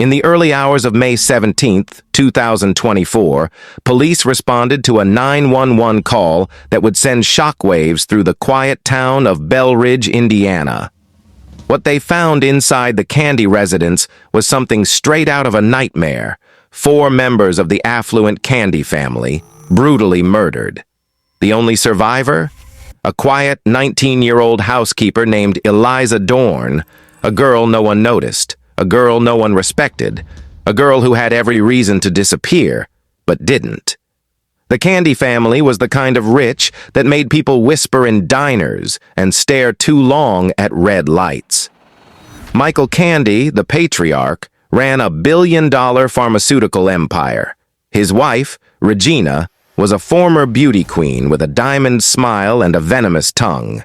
In the early hours of May 17, 2024, police responded to a 911 call that would send shockwaves through the quiet town of Bell Ridge, Indiana. What they found inside the Candy residence was something straight out of a nightmare. 4 members of the affluent Candy family, brutally murdered. The only survivor? A quiet 19-year-old housekeeper named Eliza Dorne, a girl no one noticed, a girl no one respected, a girl who had every reason to disappear, but didn't. The Candy family was the kind of rich that made people whisper in diners and stare too long at red lights. Michael Candy, the patriarch, ran a billion-dollar pharmaceutical empire. His wife, Regina, was a former beauty queen with a diamond smile and a venomous tongue.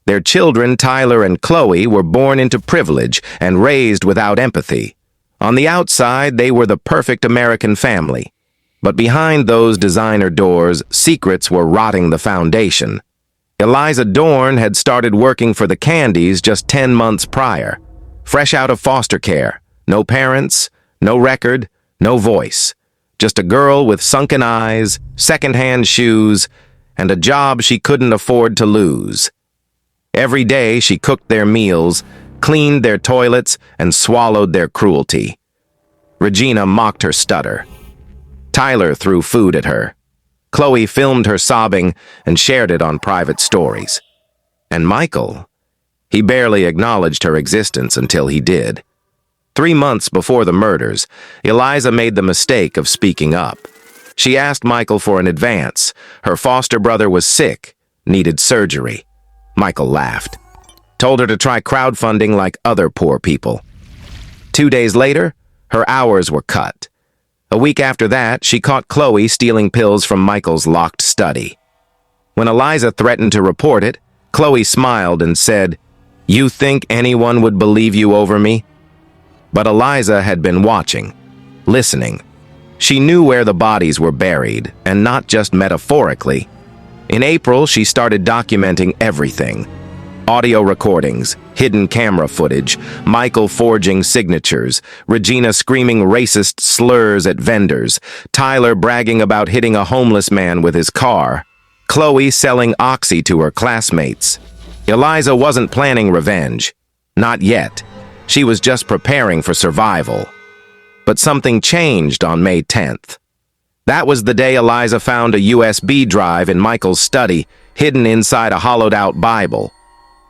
Their children, Tyler and Chloe, were born into privilege and raised without empathy. On the outside, they were the perfect American family. But behind those designer doors, secrets were rotting the foundation. Eliza Dorne had started working for the Candys just 10 months prior. Fresh out of foster care. No parents, no record, no voice. Just a girl with sunken eyes, second-hand shoes, and a job she couldn't afford to lose. Every day she cooked their meals, cleaned their toilets, and swallowed their cruelty. Regina mocked her stutter. Tyler threw food at her. Chloe filmed her sobbing and shared it on private stories. And Michael, he barely acknowledged her existence until he did. 3 months before the murders, Eliza made the mistake of speaking up. She asked Michael for an advance. Her foster brother was sick, needed surgery. Michael laughed. Told her to try crowdfunding like other poor people. 2 days later, her hours were cut. A week after that, she caught Chloe stealing pills from Michael's locked study. When Eliza threatened to report it, Chloe smiled and said, "You think anyone would believe you over me?" But Eliza had been watching, listening. She knew where the bodies were buried, and not just metaphorically. In April, she started documenting everything. Audio recordings, hidden camera footage, Michael forging signatures, Regina screaming racist slurs at vendors, Tyler bragging about hitting a homeless man with his car, Chloe selling oxy to her classmates. Eliza wasn't planning revenge. Not yet. She was just preparing for survival. But something changed on May 10th. That was the day Eliza found a USB drive in Michael's study, hidden inside a hollowed-out Bible.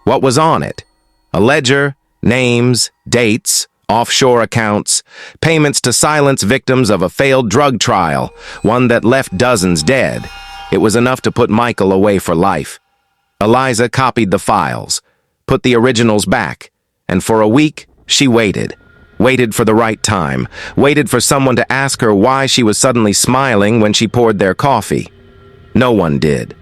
What was on it? A ledger, names, dates, offshore accounts, payments to silence victims of a failed drug trial, one that left dozens dead. It was enough to put Michael away for life. Eliza copied the files, put the originals back, and for a week, she waited. Waited for the right time. Waited for someone to ask her why she was suddenly smiling when she poured their coffee. No one did.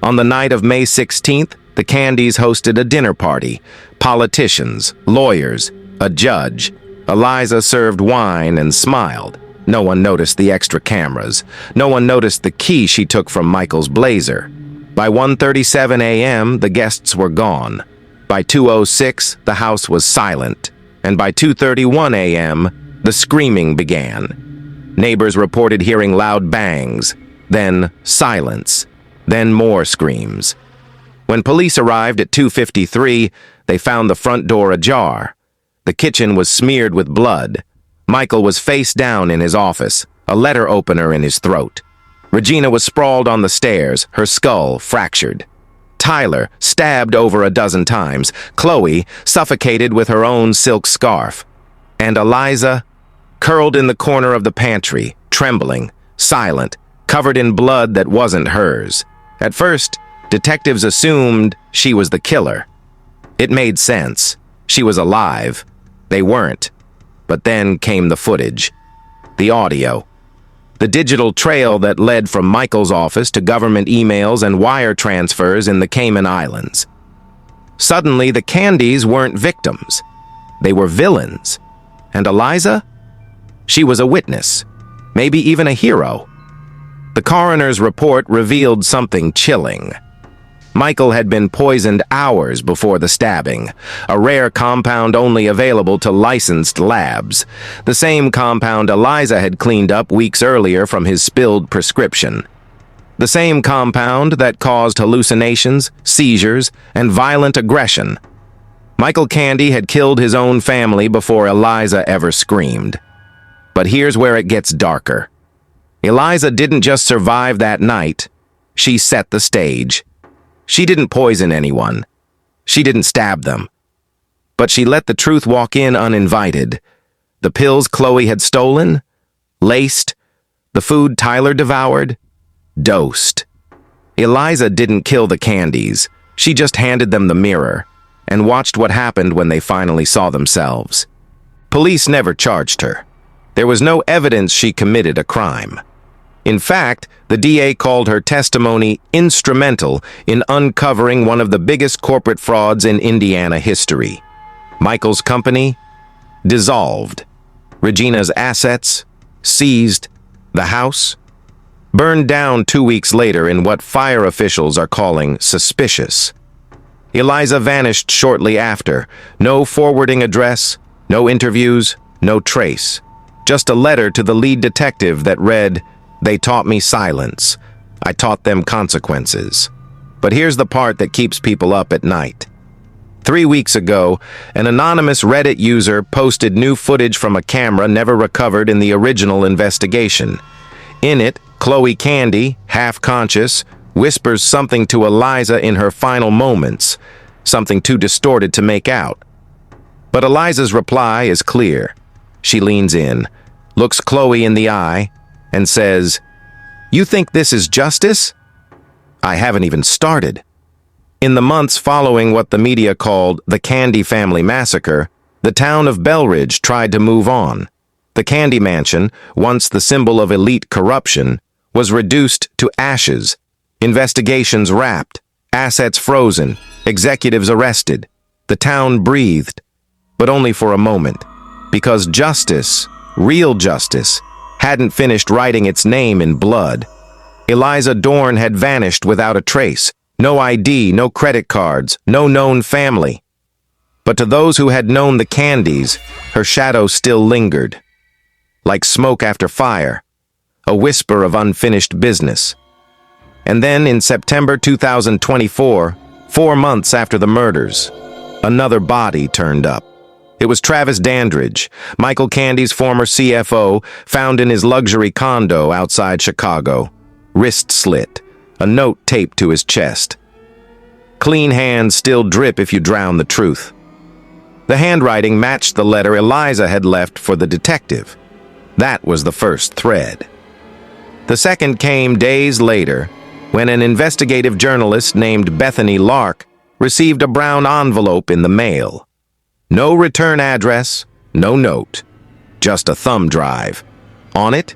On the night of May 16th, the Candys hosted a dinner party. Politicians, lawyers, a judge. Eliza served wine and smiled. No one noticed the extra cameras. No one noticed the key she took from Michael's blazer. By 1:37 a.m., the guests were gone. By 2:06, the house was silent. And by 2:31 a.m., the screaming began. Neighbors reported hearing loud bangs, then silence, then more screams. When police arrived at 2:53, they found the front door ajar. The kitchen was smeared with blood. Michael was face down in his office, a letter opener in his throat. Regina was sprawled on the stairs, her skull fractured. Tyler, stabbed over a dozen times. Chloe, suffocated with her own silk scarf. And Eliza, curled in the corner of the pantry, trembling, silent, covered in blood that wasn't hers. At first, detectives assumed she was the killer. It made sense. She was alive. They weren't. But then came the footage. The audio. The digital trail that led from Michael's office to government emails and wire transfers in the Cayman Islands. Suddenly, the Candys weren't victims. They were villains. And Eliza? She was a witness, maybe even a hero. The coroner's report revealed something chilling. Michael had been poisoned hours before the stabbing, a rare compound only available to licensed labs, the same compound Eliza had cleaned up weeks earlier from his spilled prescription. The same compound that caused hallucinations, seizures, and violent aggression. Michael Candy had killed his own family before Eliza ever screamed. But here's where it gets darker. Eliza didn't just survive that night, she set the stage. She didn't poison anyone. She didn't stab them. But she let the truth walk in uninvited. The pills Chloe had stolen, laced, the food Tyler devoured, dosed. Eliza didn't kill the Candys. She just handed them the mirror and watched what happened when they finally saw themselves. Police never charged her. There was no evidence she committed a crime. In fact, the DA called her testimony instrumental in uncovering one of the biggest corporate frauds in Indiana history. Michael's company dissolved. Regina's assets seized. The house burned down 2 weeks later in what fire officials are calling suspicious. Eliza vanished shortly after. No forwarding address, no interviews, no trace. Just a letter to the lead detective that read, "They taught me silence. I taught them consequences." But here's the part that keeps people up at night. 3 weeks ago, an anonymous Reddit user posted new footage from a camera never recovered in the original investigation. In it, Chloe Candy, half-conscious, whispers something to Eliza in her final moments, something too distorted to make out. But Eliza's reply is clear. She leans in, looks Chloe in the eye, and says, "You think this is justice? I haven't even started." In the months following what the media called the Candy Family Massacre, the town of Belridge tried to move on. The Candy Mansion, once the symbol of elite corruption, was reduced to ashes, investigations wrapped, assets frozen, executives arrested. The town breathed, but only for a moment, because justice, real justice, hadn't finished writing its name in blood. Eliza Dorne had vanished without a trace. No ID, no credit cards, no known family. But to those who had known the Candys, her shadow still lingered. Like smoke after fire, a whisper of unfinished business. And then in September 2024, 4 months after the murders, another body turned up. It was Travis Dandridge, Michael Candy's former CFO, found in his luxury condo outside Chicago. Wrist slit, a note taped to his chest. Clean hands still drip if you drown the truth. The handwriting matched the letter Eliza had left for the detective. That was the first thread. The second came days later, when an investigative journalist named Bethany Lark received a brown envelope in the mail. No return address, no note, just a thumb drive. On it,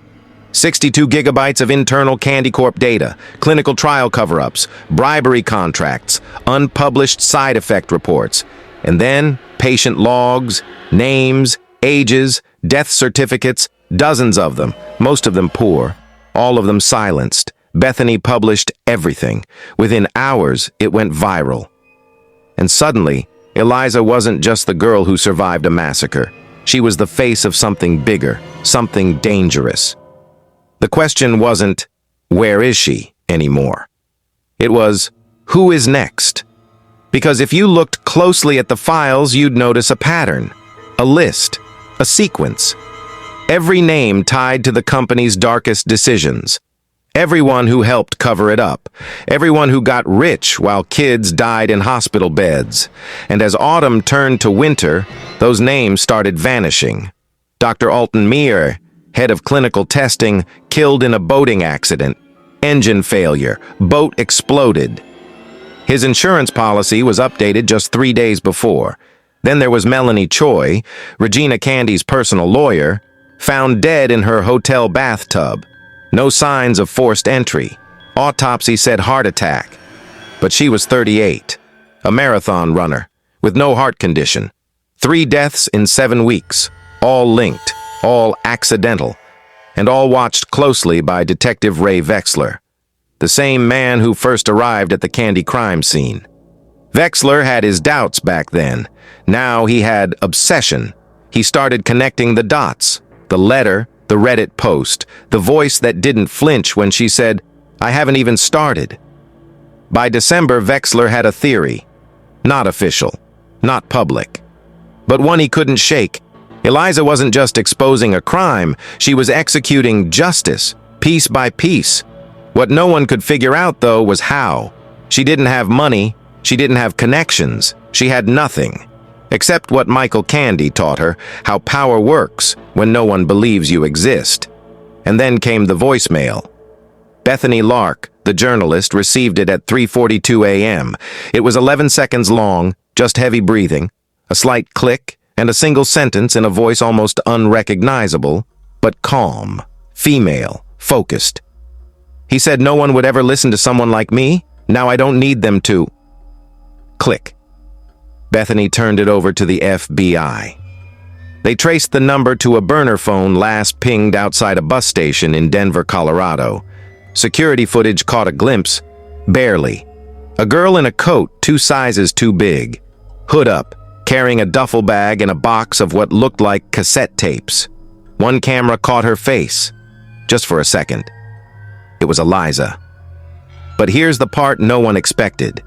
62 gigabytes of internal Candy Corp data, clinical trial cover-ups, bribery contracts, unpublished side effect reports, and then patient logs, names, ages, death certificates, dozens of them, most of them poor, all of them silenced. Bethany published everything. Within hours, it went viral. And suddenly, Eliza wasn't just the girl who survived a massacre. She was the face of something bigger, something dangerous. The question wasn't, where is she, anymore? It was, who is next? Because if you looked closely at the files, you'd notice a pattern, a list, a sequence. Every name tied to the company's darkest decisions. Everyone who helped cover it up. Everyone who got rich while kids died in hospital beds. And as autumn turned to winter, those names started vanishing. Dr. Alton Meir, head of clinical testing, killed in a boating accident. Engine failure. Boat exploded. His insurance policy was updated just 3 days before. Then there was Melanie Choi, Regina Candy's personal lawyer, found dead in her hotel bathtub. No signs of forced entry. Autopsy said heart attack. But she was 38, a marathon runner, with no heart condition. 3 deaths in 7 weeks, all linked, all accidental, and all watched closely by Detective Ray Vexler. the same man who first arrived at the Candy crime scene. Wexler had his doubts back then. Now he had obsession. He started connecting the dots. The letter, the Reddit post, the voice that didn't flinch when she said, "I haven't even started." By December, Wexler had a theory. Not official, not public, but one he couldn't shake. Eliza wasn't just exposing a crime, she was executing justice, piece by piece. What no one could figure out, though, was how. She didn't have money, she didn't have connections, she had nothing. Except what Michael Candy taught her, how power works when no one believes you exist. And then came the voicemail. Bethany Lark, the journalist, received it at 3:42 a.m. It was 11 seconds long, just heavy breathing, a slight click, and a single sentence in a voice almost unrecognizable, but calm, female, focused. He said no one would ever listen to someone like me. Now I don't need them to. Click. Bethany turned it over to the FBI. They traced the number to a burner phone last pinged outside a bus station in Denver, Colorado. Security footage caught a glimpse, barely. A girl in a coat 2 sizes too big, hood up, carrying a duffel bag and a box of what looked like cassette tapes. One camera caught her face, just for a second. It was Eliza. But here's the part no one expected.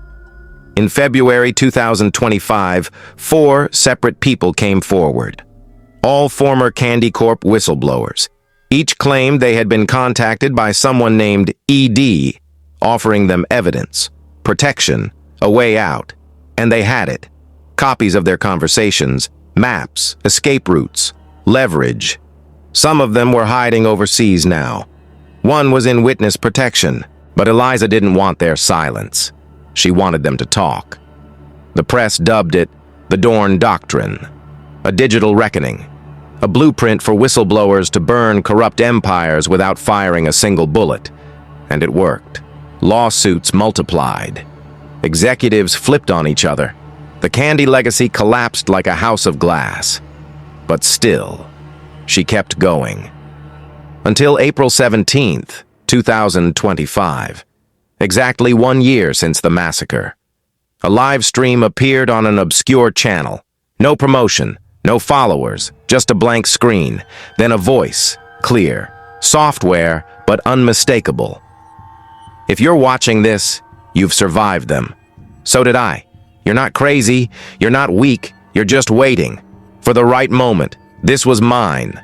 In February 2025, 4 separate people came forward. All former Candy Corp whistleblowers. Each claimed they had been contacted by someone named ED, offering them evidence, protection, a way out. And they had it. Copies of their conversations, maps, escape routes, leverage. Some of them were hiding overseas now. One was in witness protection, but Eliza didn't want their silence. She wanted them to talk. The press dubbed it the Dorne Doctrine, a digital reckoning, a blueprint for whistleblowers to burn corrupt empires without firing a single bullet. And it worked. Lawsuits multiplied. Executives flipped on each other. The Candy legacy collapsed like a house of glass. But still, she kept going. Until April 17th, 2025. Exactly 1 year since the massacre. A live stream appeared on an obscure channel. No promotion, no followers, just a blank screen. Then a voice, clear, software, but unmistakable. If you're watching this, you've survived them. So did I. You're not crazy, you're not weak, you're just waiting. For the right moment. This was mine.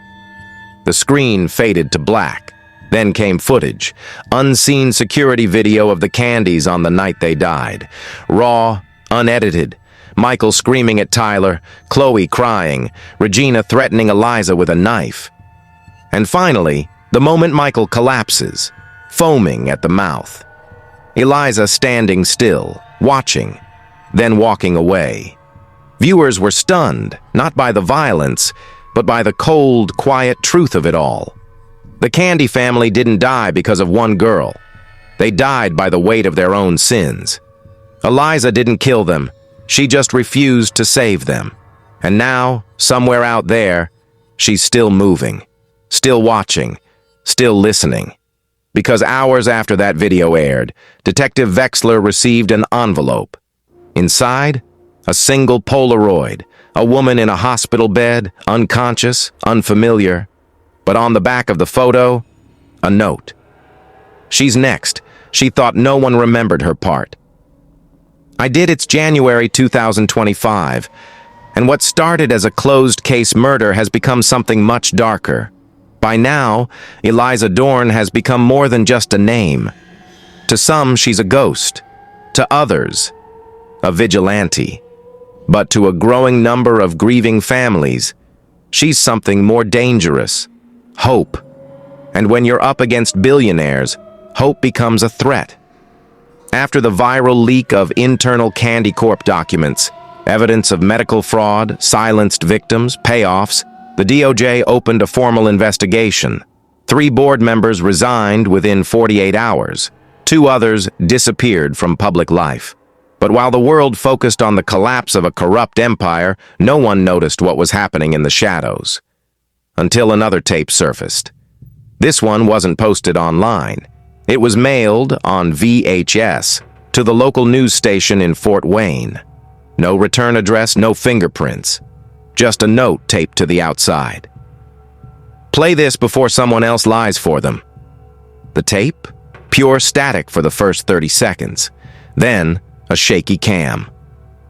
The screen faded to black. Then came footage, unseen security video of the Candys on the night they died. Raw, unedited. Michael screaming at Tyler, Chloe crying, Regina threatening Eliza with a knife. And finally, the moment Michael collapses, foaming at the mouth. Eliza standing still, watching, then walking away. Viewers were stunned, not by the violence, but by the cold, quiet truth of it all. The Candy family didn't die because of one girl. They died by the weight of their own sins. Eliza didn't kill them. She just refused to save them. And now, somewhere out there, she's still moving, still watching, still listening. Because hours after that video aired, Detective Wexler received an envelope. Inside, a single Polaroid, a woman in a hospital bed, unconscious, unfamiliar. But on the back of the photo, a note. She's next. She thought no one remembered her part. It's January 2025, and what started as a closed-case murder has become something much darker. By now, Eliza Dorne has become more than just a name. To some, she's a ghost. To others, a vigilante. But to a growing number of grieving families, she's something more dangerous. Hope. And when you're up against billionaires, hope becomes a threat. After the viral leak of internal Candy Corp documents, evidence of medical fraud, silenced victims, payoffs, the DOJ opened a formal investigation. 3 board members resigned within 48 hours. 2 others disappeared from public life. But while the world focused on the collapse of a corrupt empire, no one noticed what was happening in the shadows. Until another tape surfaced. This one wasn't posted online. It was mailed on VHS to the local news station in Fort Wayne. No return address, no fingerprints. Just a note taped to the outside. Play this before someone else lies for them. The tape? Pure static for the first 30 seconds. Then, a shaky cam.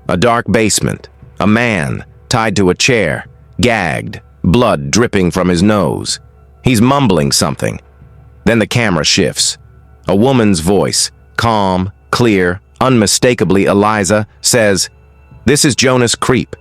A dark basement. A man tied to a chair, gagged, blood dripping from his nose. He's mumbling something. Then the camera shifts. A woman's voice, calm, clear, unmistakably Eliza, says, "This is Jonas Creep.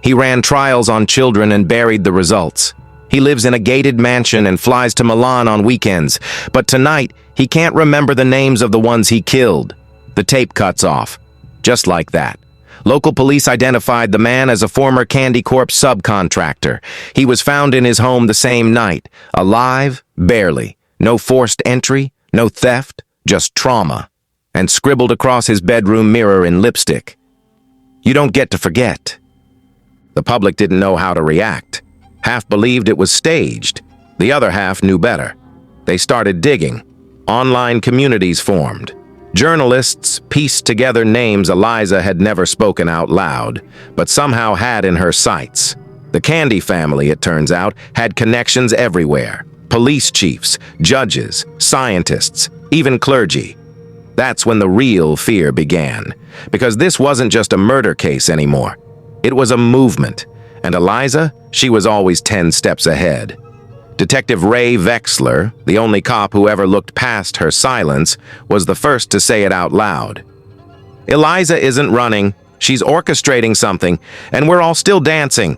He ran trials on children and buried the results. He lives in a gated mansion and flies to Milan on weekends, but tonight he can't remember the names of the ones he killed." The tape cuts off. Just like that. Local police identified the man as a former Candy Corp subcontractor. He was found in his home the same night, alive, barely. No forced entry, no theft, just trauma. And scribbled across his bedroom mirror in lipstick. "You don't get to forget." The public didn't know how to react. Half believed it was staged. The other half knew better. They started digging. Online communities formed. Journalists pieced together names Eliza had never spoken out loud, but somehow had in her sights. The Candy family, it turns out, had connections everywhere. Police chiefs, judges, scientists, even clergy. That's when the real fear began, because this wasn't just a murder case anymore. It was a movement, and Eliza, she was always 10 steps ahead. Detective Ray Vexler, the only cop who ever looked past her silence, was the first to say it out loud. "Eliza isn't running, she's orchestrating something, and we're all still dancing."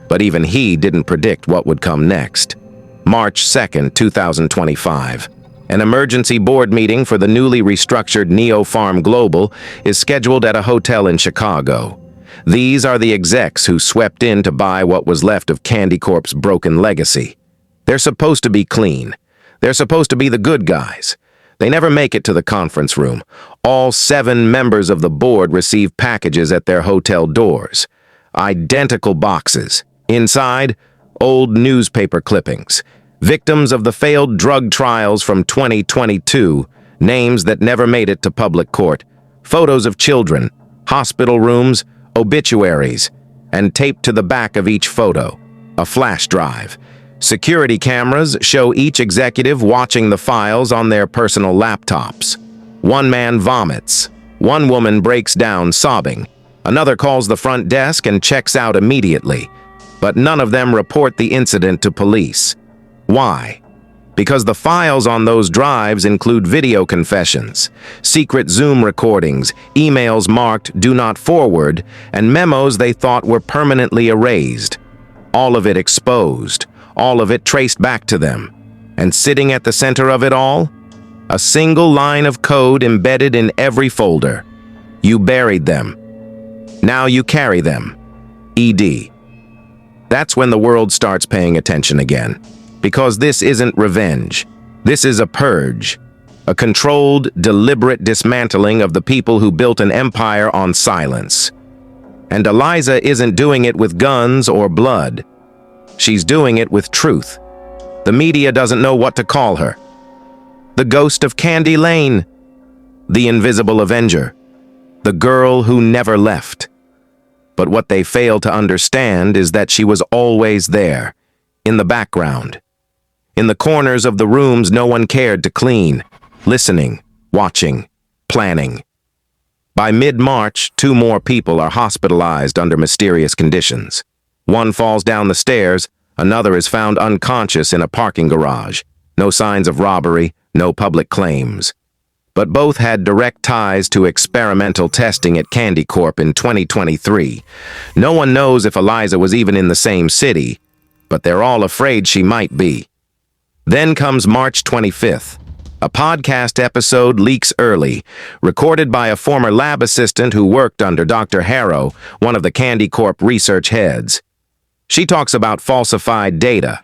But even he didn't predict what would come next. March 2nd, 2025. An emergency board meeting for the newly restructured Neo Farm Global is scheduled at a hotel in Chicago. These are the execs who swept in to buy what was left of Candy Corp's broken legacy. They're supposed to be clean. They're supposed to be the good guys. They never make it to the conference room. All 7 members of the board receive packages at their hotel doors. Identical boxes. Inside, old newspaper clippings. Victims of the failed drug trials from 2022. Names that never made it to public court. Photos of children. Hospital rooms. Obituaries, and taped to the back of each photo, a flash drive. Security cameras show each executive watching the files on their personal laptops. One man vomits. One woman breaks down sobbing. Another calls the front desk and checks out immediately. But none of them report the incident to police. Why? Because the files on those drives include video confessions, secret Zoom recordings, emails marked "Do Not Forward," and memos they thought were permanently erased. All of it exposed, all of it traced back to them. And sitting at the center of it all? A single line of code embedded in every folder. You buried them. Now you carry them. ED. That's when the world starts paying attention again. Because this isn't revenge. This is a purge. A controlled, deliberate dismantling of the people who built an empire on silence. And Eliza isn't doing it with guns or blood. She's doing it with truth. The media doesn't know what to call her. The ghost of Candy Lane. The invisible avenger. The girl who never left. But what they fail to understand is that she was always there, in the background. In the corners of the rooms no one cared to clean, listening, watching, planning. By mid-March, 2 more people are hospitalized under mysterious conditions. One falls down the stairs, another is found unconscious in a parking garage. No signs of robbery, no public claims. But both had direct ties to experimental testing at Candy Corp in 2023. No one knows if Eliza was even in the same city, but they're all afraid she might be. Then comes March 25th. A podcast episode leaks early, recorded by a former lab assistant who worked under Dr. Harrow, one of the Candy Corp research heads. She talks about falsified data,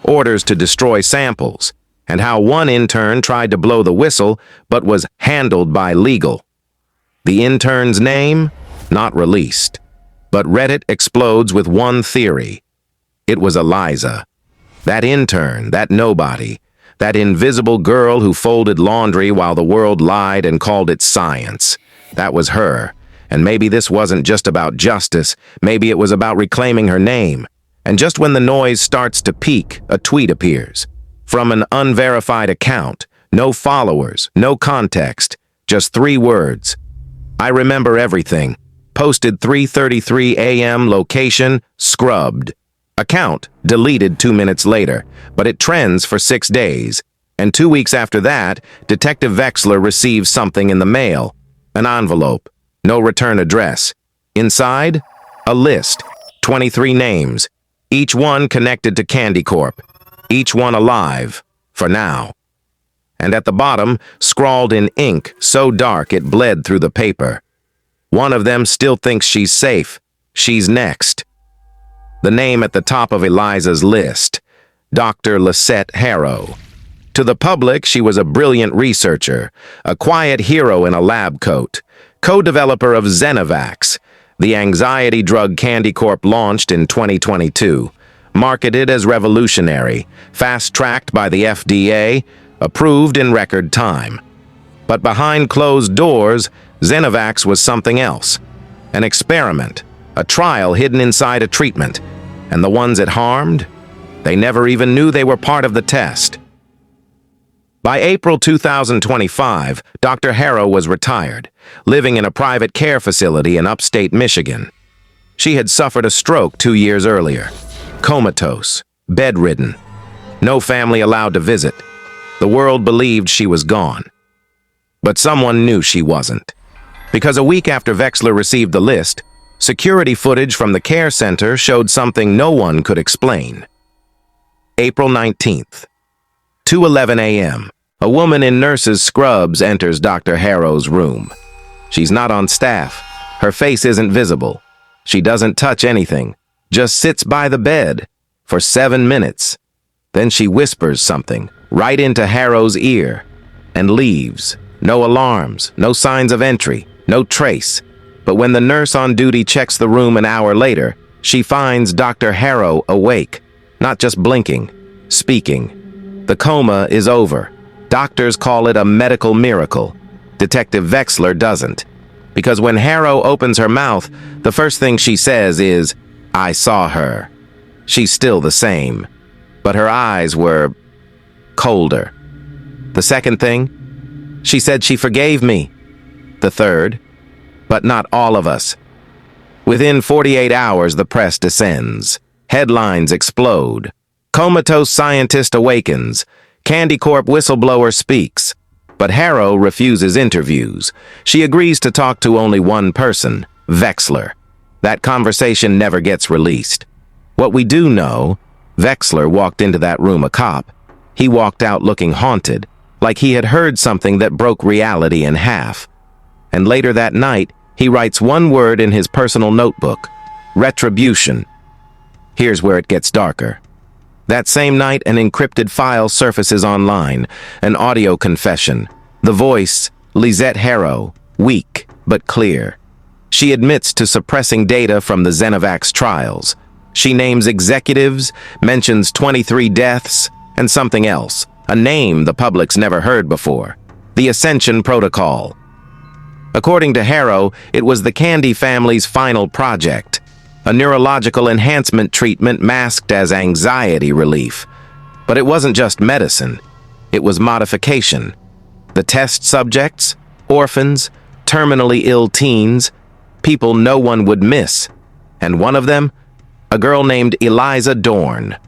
orders to destroy samples, and how one intern tried to blow the whistle but was handled by legal. The intern's name? Not released. But Reddit explodes with one theory. It was Eliza. That intern, that nobody, That invisible girl who folded laundry while the world lied and called it science. That was her. And maybe this wasn't just about justice. Maybe it was about reclaiming her name. And just when the noise starts to peak, a tweet appears. From an unverified account. No followers, no context. Just 3 words. I remember everything. Posted 3:33 a.m. Location, scrubbed. Account, deleted 2 minutes later, but it trends for 6 days. And 2 weeks after that, Detective Wexler receives something in the mail. An envelope. No return address. Inside, a list. 23 names. Each one connected to Candy Corp. Each one alive. For now. And at the bottom, scrawled in ink so dark it bled through the paper. One of them still thinks she's safe. She's next. The name at the top of Eliza's list, Dr. Lisette Harrow. To the public, she was a brilliant researcher, a quiet hero in a lab coat, co-developer of Zenivax, the anxiety drug Candy Corp launched in 2022, marketed as revolutionary, fast-tracked by the FDA, approved in record time. But behind closed doors, Zenivax was something else. An experiment, a trial hidden inside a treatment. And the ones it harmed? They never even knew they were part of the test. By April 2025, Dr. Harrow was retired, living in a private care facility in upstate Michigan. She had suffered a stroke 2 years earlier. Comatose, bedridden. No family allowed to visit. The world believed she was gone. But someone knew she wasn't. Because a week after Wexler received the list, security footage from the care center showed something no one could explain. April 19th, 2:11 a.m., a woman in nurse's scrubs enters Dr. Harrow's room. She's not on staff. Her face isn't visible. She doesn't touch anything, just sits by the bed for 7 minutes. Then she whispers something right into Harrow's ear and leaves. No alarms, no signs of entry, no trace. But when the nurse on duty checks the room an hour later, she finds Dr. Harrow awake, not just blinking, speaking. The coma is over. Doctors call it a medical miracle. Detective Wexler doesn't. Because when Harrow opens her mouth, the first thing she says is, "I saw her." She's still the same, but her eyes were colder. The second thing, she said she forgave me. The third, but not all of us. Within 48 hours, the press descends. Headlines explode. Comatose scientist awakens. Candy Corp whistleblower speaks. But Harrow refuses interviews. She agrees to talk to only one person, Wexler. That conversation never gets released. What we do know, Wexler walked into that room a cop. He walked out looking haunted, like he had heard something that broke reality in half. And later that night, he writes one word in his personal notebook, retribution. Here's where it gets darker. That same night, an encrypted file surfaces online, an audio confession. The voice, Lisette Harrow, weak but clear. She admits to suppressing data from the Zenivax trials. She names executives, mentions 23 deaths, and something else, a name the public's never heard before. The Ascension Protocol. According to Harrow, it was the Candy family's final project, a neurological enhancement treatment masked as anxiety relief. But it wasn't just medicine, it was modification. The test subjects, orphans, terminally ill teens, people no one would miss. And one of them, a girl named Eliza Dorne.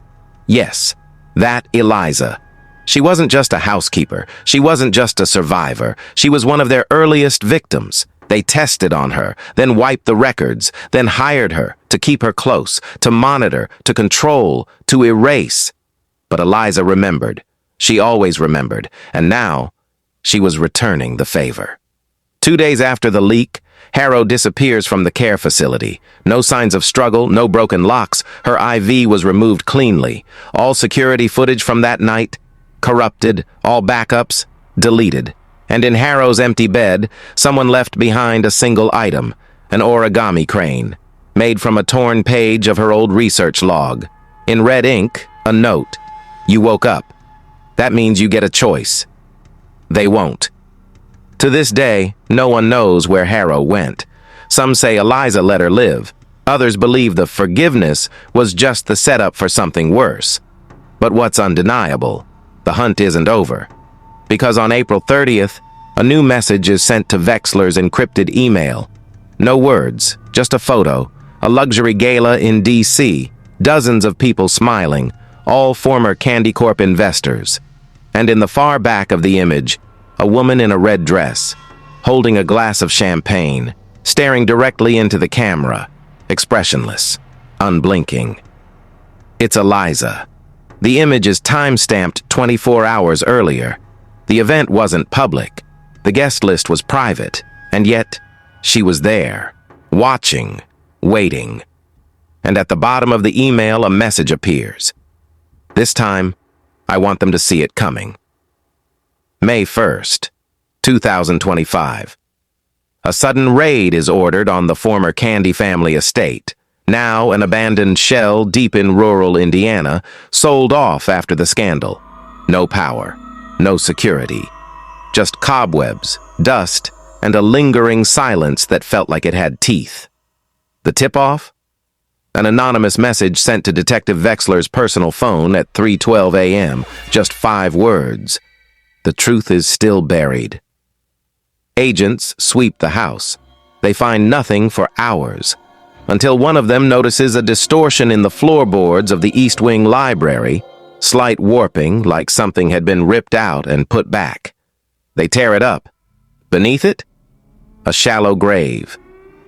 Yes, that Eliza. She wasn't just a housekeeper. She wasn't just a survivor. She was one of their earliest victims. They tested on her, then wiped the records, then hired her to keep her close, to monitor, to control, to erase. But Eliza remembered. She always remembered. And now, she was returning the favor. 2 days after the leak, Harrow disappears from the care facility. No signs of struggle, no broken locks. Her IV was removed cleanly. All security footage from that night, corrupted, all backups, deleted. And in Harrow's empty bed, someone left behind a single item, an origami crane, made from a torn page of her old research log. In red ink, a note. You woke up. That means you get a choice. They won't. To this day, no one knows where Harrow went. Some say Eliza let her live. Others believe the forgiveness was just the setup for something worse. But what's undeniable? The hunt isn't over. Because on April 30th, a new message is sent to Wexler's encrypted email. No words, just a photo, a luxury gala in D.C., dozens of people smiling, all former Candy Corp investors. And in the far back of the image, a woman in a red dress, holding a glass of champagne, staring directly into the camera, expressionless, unblinking. It's Eliza. The image is time-stamped 24 hours earlier. The event wasn't public. The guest list was private, and yet she was there, watching, waiting. And at the bottom of the email, a message appears. This time, I want them to see it coming. May 1st, 2025. A sudden raid is ordered on the former Candy family estate, now an abandoned shell deep in rural Indiana, sold off after the scandal. No power, no security, just cobwebs, dust, and a lingering silence that felt like it had teeth. The tip-off? An anonymous message sent to Detective Wexler's personal phone at 3:12 a.m., just 5 words. The truth is still buried. Agents sweep the house. They find nothing for hours, until one of them notices a distortion in the floorboards of the East Wing library, slight warping like something had been ripped out and put back. They tear it up. Beneath it, a shallow grave.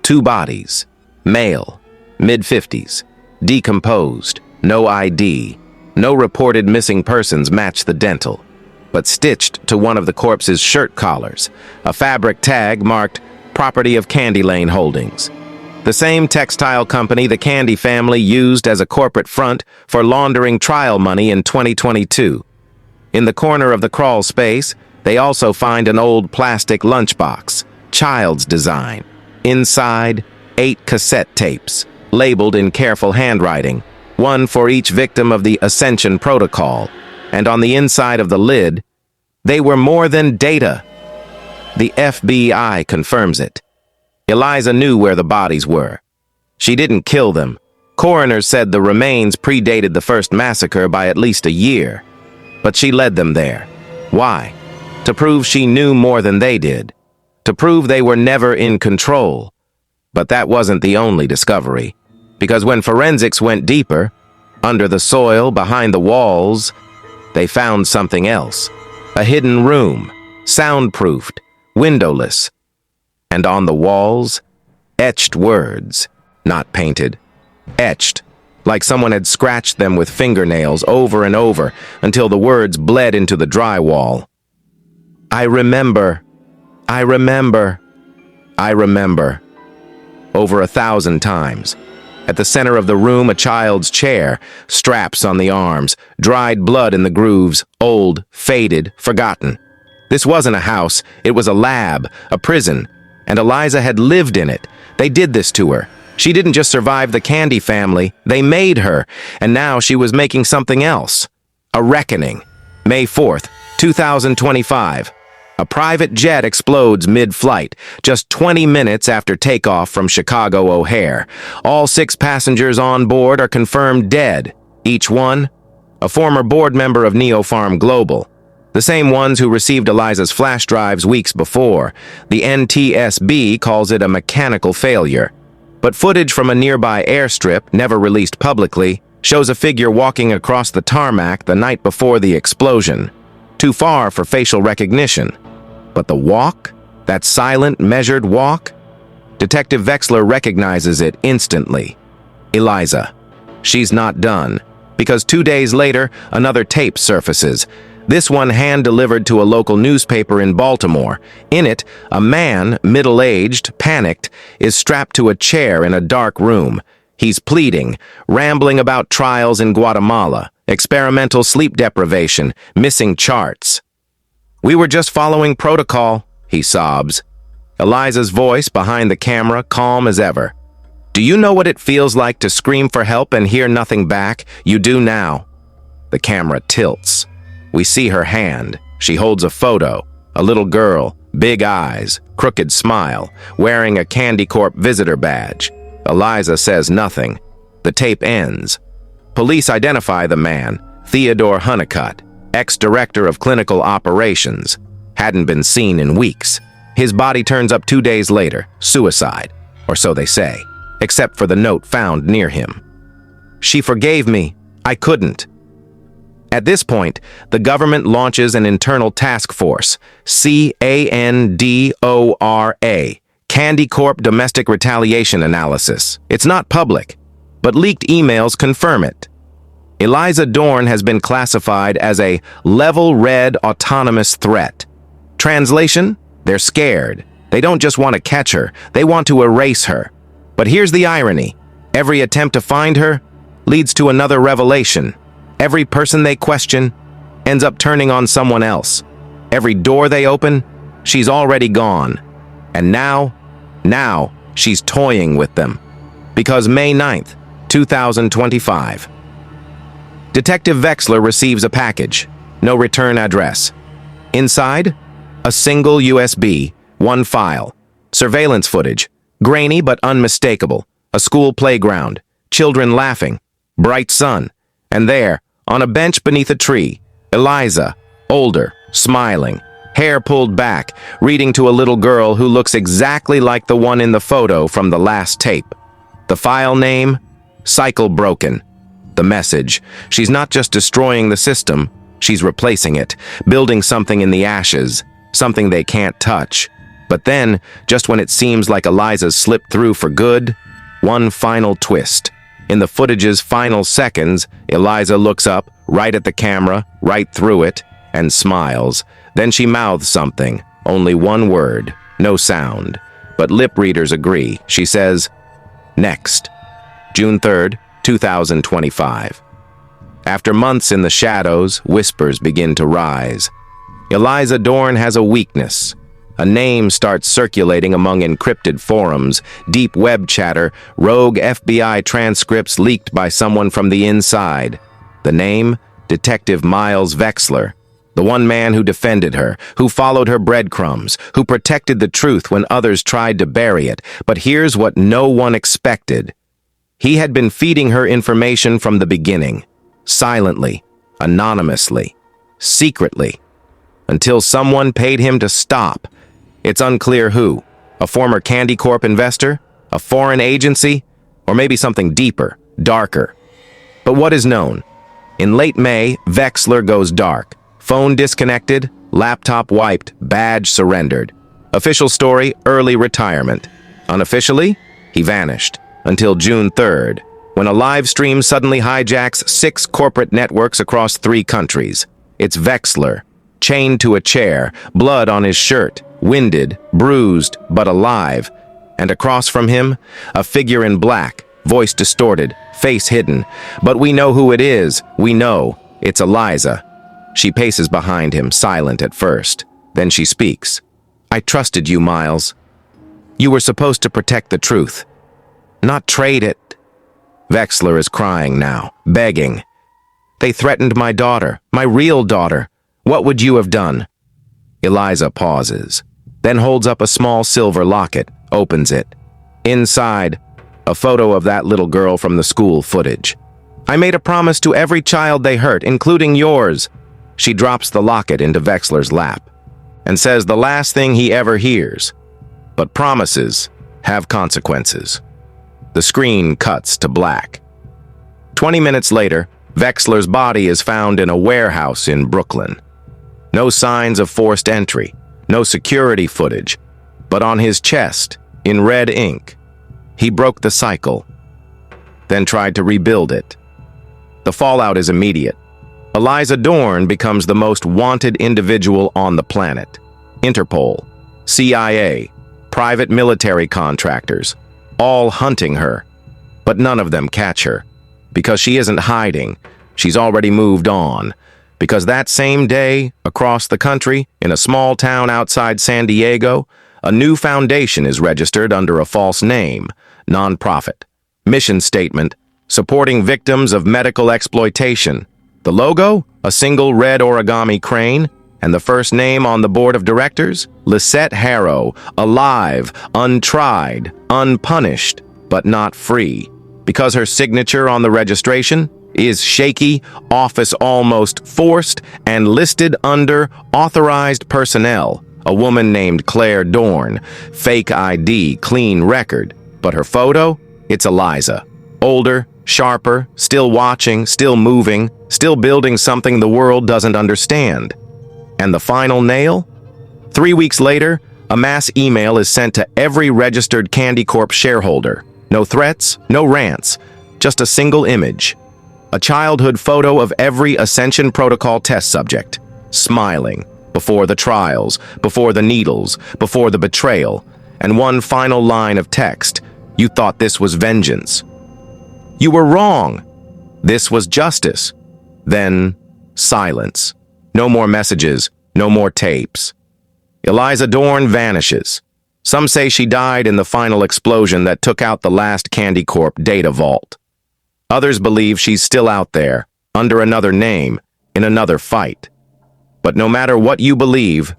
2 bodies, male, mid-50s, decomposed, no ID, no reported missing persons match the dental, but stitched to one of the corpse's shirt collars, a fabric tag marked Property of Candy Lane Holdings. The same textile company the Candy family used as a corporate front for laundering trial money in 2022. In the corner of the crawl space, they also find an old plastic lunchbox, child's design. Inside, 8 cassette tapes, labeled in careful handwriting, one for each victim of the Ascension Protocol, and on the inside of the lid, they were more than data. The FBI confirms it. Eliza knew where the bodies were. She didn't kill them. Coroners said the remains predated the first massacre by at least a year. But she led them there. Why? To prove she knew more than they did. To prove they were never in control. But that wasn't the only discovery. Because when forensics went deeper, under the soil, behind the walls, they found something else. A hidden room, soundproofed, windowless. And on the walls, etched words, not painted, etched, like someone had scratched them with fingernails over and over until the words bled into the drywall. I remember, I remember, I remember. Over 1,000 times. At the center of the room, a child's chair, straps on the arms, dried blood in the grooves, old, faded, forgotten. This wasn't a house, it was a lab, a prison, and Eliza had lived in it. They did this to her. She didn't just survive the Candy family, they made her, and now she was making something else. A reckoning. May 4th, 2025. A private jet explodes mid-flight, just 20 minutes after takeoff from Chicago O'Hare. All 6 passengers on board are confirmed dead, each one a former board member of Neopharm Global. The same ones who received Eliza's flash drives weeks before. The NTSB calls it a mechanical failure. But footage from a nearby airstrip, never released publicly, shows a figure walking across the tarmac the night before the explosion. Too far for facial recognition. But the walk? That silent, measured walk? Detective Wexler recognizes it instantly. Eliza. She's not done. Because 2 days later, another tape surfaces. This one hand-delivered to a local newspaper in Baltimore. In it, a man, middle-aged, panicked, is strapped to a chair in a dark room. He's pleading, rambling about trials in Guatemala, experimental sleep deprivation, missing charts. We were just following protocol, he sobs. Eliza's voice behind the camera, calm as ever. Do you know what it feels like to scream for help and hear nothing back? You do now. The camera tilts. We see her hand. She holds a photo. A little girl, big eyes, crooked smile, wearing a Candy Corp visitor badge. Eliza says nothing. The tape ends. Police identify the man, Theodore Honeycutt, ex-director of clinical operations. Hadn't been seen in weeks. His body turns up 2 days later, suicide, or so they say, except for the note found near him. She forgave me. I couldn't. At this point, the government launches an internal task force, CANDORA, Candy Corp Domestic Retaliation Analysis. It's not public, but leaked emails confirm it. Eliza Dorne has been classified as a level red autonomous threat. Translation? They're scared. They don't just want to catch her, they want to erase her. But here's the irony. Every attempt to find her leads to another revelation. Every person they question ends up turning on someone else. Every door they open, she's already gone. And now she's toying with them. Because May 9th, 2025. Detective Wexler receives a package. No return address. Inside, a single USB, one file. Surveillance footage. Grainy but unmistakable. A school playground. Children laughing. Bright sun. And there, on a bench beneath a tree, Eliza, older, smiling, hair pulled back, reading to a little girl who looks exactly like the one in the photo from the last tape. The file name? Cycle broken. The message: she's not just destroying the system, she's replacing it, building something in the ashes, something they can't touch. But then, just when it seems like Eliza's slipped through for good, one final twist. In the footage's final seconds, Eliza looks up, right at the camera, right through it, and smiles. Then she mouths something, only one word, no sound. But lip readers agree. She says, "Next." June 3rd, 2025. After months in the shadows, whispers begin to rise. Eliza Dorne has a weakness. A name starts circulating among encrypted forums, deep web chatter, rogue FBI transcripts leaked by someone from the inside. The name? Detective Miles Wexler. The one man who defended her, who followed her breadcrumbs, who protected the truth when others tried to bury it. But here's what no one expected. He had been feeding her information from the beginning. Silently, anonymously, secretly. Until someone paid him to stop. It's unclear who. A former Candy Corp investor? A foreign agency? Or maybe something deeper, darker. But what is known? In late May, Wexler goes dark. Phone disconnected, laptop wiped, badge surrendered. Official story, early retirement. Unofficially, he vanished. Until June 3rd, when a live stream suddenly hijacks 6 corporate networks across 3 countries. It's Wexler, chained to a chair, blood on his shirt, winded, bruised, but alive. And across from him, a figure in black, voice distorted, face hidden. But we know who it is. We know. It's Eliza. She paces behind him, silent at first. Then she speaks. "I trusted you, Miles. You were supposed to protect the truth, not trade it." Wexler is crying now, begging. "They threatened my daughter, my real daughter. What would you have done?" Eliza pauses, then holds up a small silver locket, opens it. Inside, a photo of that little girl from the school footage. "I made a promise to every child they hurt, including yours." She drops the locket into Wexler's lap and says the last thing he ever hears. But promises have consequences. The screen cuts to black. 20 minutes later, Wexler's body is found in a warehouse in Brooklyn. No signs of forced entry, no security footage, but on his chest, in red ink, he broke the cycle, then tried to rebuild it. The fallout is immediate. Eliza Dorne becomes the most wanted individual on the planet. Interpol, CIA, private military contractors, all hunting her. But none of them catch her. Because she isn't hiding, she's already moved on. Because that same day, across the country, in a small town outside San Diego, a new foundation is registered under a false name, nonprofit. Mission statement: supporting victims of medical exploitation. The logo? A single red origami crane. And the first name on the board of directors? Lisette Harrow, alive, untried, unpunished, but not free. Because her signature on the registration is shaky, office almost forced, and listed under authorized personnel. A woman named Claire Dorne, fake ID, clean record. But her photo? It's Eliza. Older, sharper, still watching, still moving, still building something the world doesn't understand. And the final nail? 3 weeks later, a mass email is sent to every registered Candy Corp shareholder. No threats, no rants, just a single image. A childhood photo of every Ascension Protocol test subject, smiling, before the trials, before the needles, before the betrayal, and one final line of text. You thought this was vengeance. You were wrong. This was justice. Then, silence. No more messages, no more tapes. Eliza Dorne vanishes. Some say she died in the final explosion that took out the last Candy Corp data vault. Others believe she's still out there, under another name, in another fight. But no matter what you believe,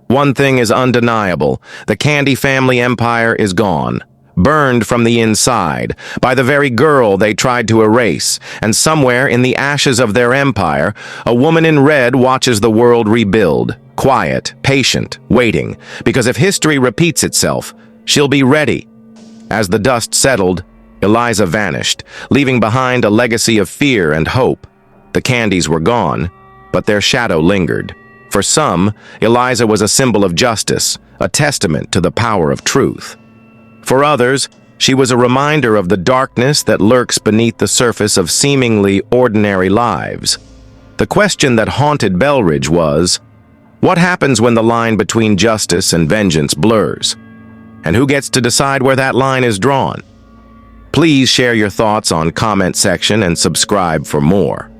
one thing is undeniable. The Candy family empire is gone. Burned from the inside, by the very girl they tried to erase, and somewhere in the ashes of their empire, a woman in red watches the world rebuild, quiet, patient, waiting, because if history repeats itself, she'll be ready. As the dust settled, Eliza vanished, leaving behind a legacy of fear and hope. The candies were gone, but their shadow lingered. For some, Eliza was a symbol of justice, a testament to the power of truth. For others, she was a reminder of the darkness that lurks beneath the surface of seemingly ordinary lives. The question that haunted Belridge was, what happens when the line between justice and vengeance blurs? And who gets to decide where that line is drawn? Please share your thoughts on comment section and subscribe for more.